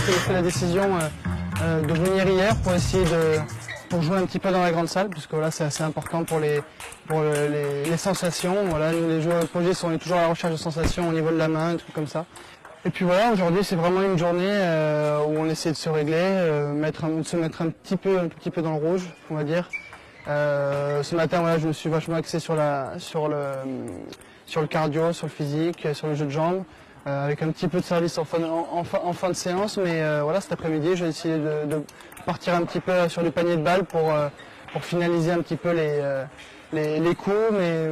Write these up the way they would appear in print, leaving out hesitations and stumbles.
J'ai pris la décision de venir hier pour essayer pour jouer un petit peu dans la grande salle, puisque voilà, c'est assez important pour les sensations. Voilà, nous, les joueurs de projet, on est toujours à la recherche de sensations au niveau de la main, un truc comme ça. Et puis voilà, aujourd'hui c'est vraiment une journée où on essaie de se régler, se mettre un tout petit peu dans le rouge, on va dire. Ce matin, voilà, je me suis vachement axé sur le cardio, sur le physique, sur le jeu de jambes. Avec un petit peu de service en fin de séance, mais voilà, cet après-midi, j'ai essayé de partir un petit peu sur du panier de balles pour finaliser un petit peu les coups, mais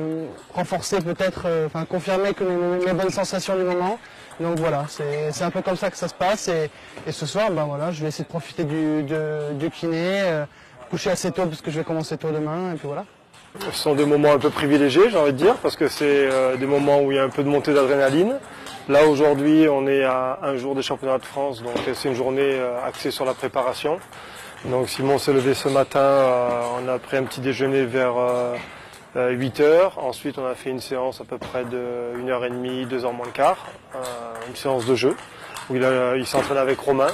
renforcer peut-être, confirmer que mes bonnes sensations du moment. Donc voilà, c'est un peu comme ça que ça se passe, et ce soir, ben voilà, je vais essayer de profiter du kiné, coucher assez tôt parce que je vais commencer tôt demain, et puis voilà. Ce sont des moments un peu privilégiés, j'ai envie de dire, parce que c'est des moments où il y a un peu de montée d'adrénaline. Là, aujourd'hui, on est à un jour des championnats de France, donc c'est une journée axée sur la préparation. Donc Simon s'est levé ce matin, on a pris un petit déjeuner vers 8 h. Ensuite, on a fait une séance à peu près de 1h30, 2h moins le quart, une séance de jeu, où il s'entraîne avec Romain.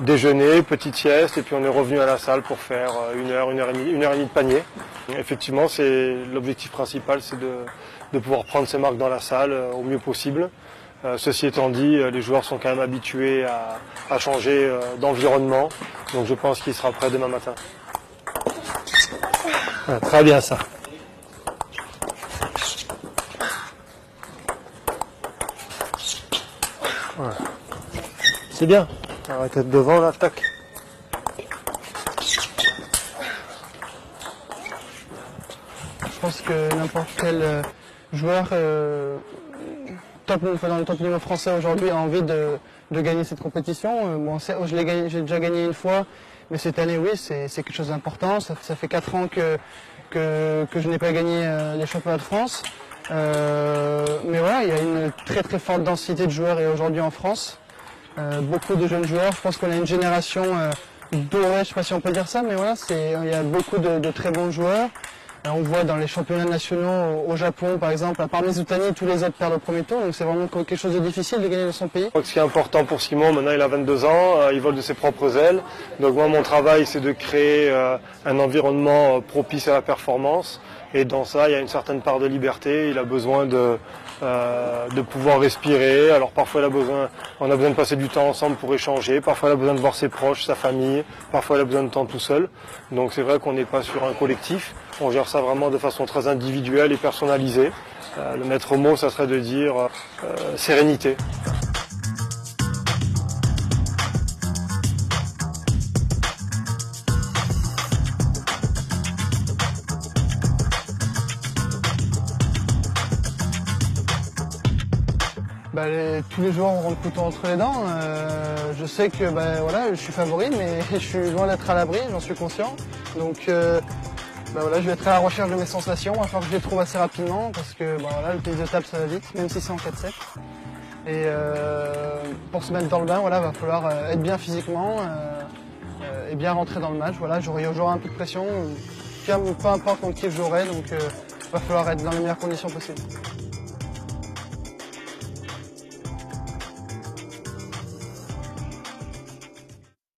Déjeuner, petite sieste, et puis on est revenu à la salle pour faire 1h30 de panier. Effectivement, l'objectif principal, c'est de pouvoir prendre ses marques dans la salle au mieux possible. Ceci étant dit, les joueurs sont quand même habitués à changer d'environnement, donc je pense qu'il sera prêt demain matin. Ah, très bien ça. Voilà. C'est bien. Arrête d'être devant là, tac. Je pense que n'importe quel joueur dans le top niveau français aujourd'hui a envie de gagner cette compétition. Bon, j'ai déjà gagné une fois, mais cette année, oui, c'est quelque chose d'important. Ça fait 4 ans que je n'ai pas gagné les championnats de France. Mais voilà, il y a une très très forte densité de joueurs aujourd'hui en France. Beaucoup de jeunes joueurs. Je pense qu'on a une génération dorée, je ne sais pas si on peut dire ça, mais voilà, il y a beaucoup de très bons joueurs. On voit dans les championnats nationaux au Japon, par exemple, à part Mizutani, tous les autres perdent au premier tour, donc c'est vraiment quelque chose de difficile de gagner dans son pays. Ce qui est important pour Simon, maintenant il a 22 ans, il vole de ses propres ailes. Donc moi, mon travail, c'est de créer un environnement propice à la performance. Et dans ça, il y a une certaine part de liberté. Il a besoin de pouvoir respirer. Alors parfois, on a besoin de passer du temps ensemble pour échanger. Parfois, il a besoin de voir ses proches, sa famille. Parfois, il a besoin de temps tout seul. Donc c'est vrai qu'on n'est pas sur un collectif. On gère ça vraiment de façon très individuelle et personnalisée. Le maître mot, ça serait de dire sérénité. Tous les joueurs auront le couteau entre les dents. Je sais que voilà, je suis favori, mais je suis loin d'être à l'abri, j'en suis conscient. Donc voilà, je vais être à la recherche de mes sensations, il va falloir que je les trouve assez rapidement, parce que voilà, le tennis de table ça va vite, même si c'est en 4-7. Et pour se mettre dans le bain, voilà, va falloir être bien physiquement et bien rentrer dans le match. Voilà, j'aurai un peu de pression, peu importe contre qui je jouerai, donc il va falloir être dans les meilleures conditions possibles.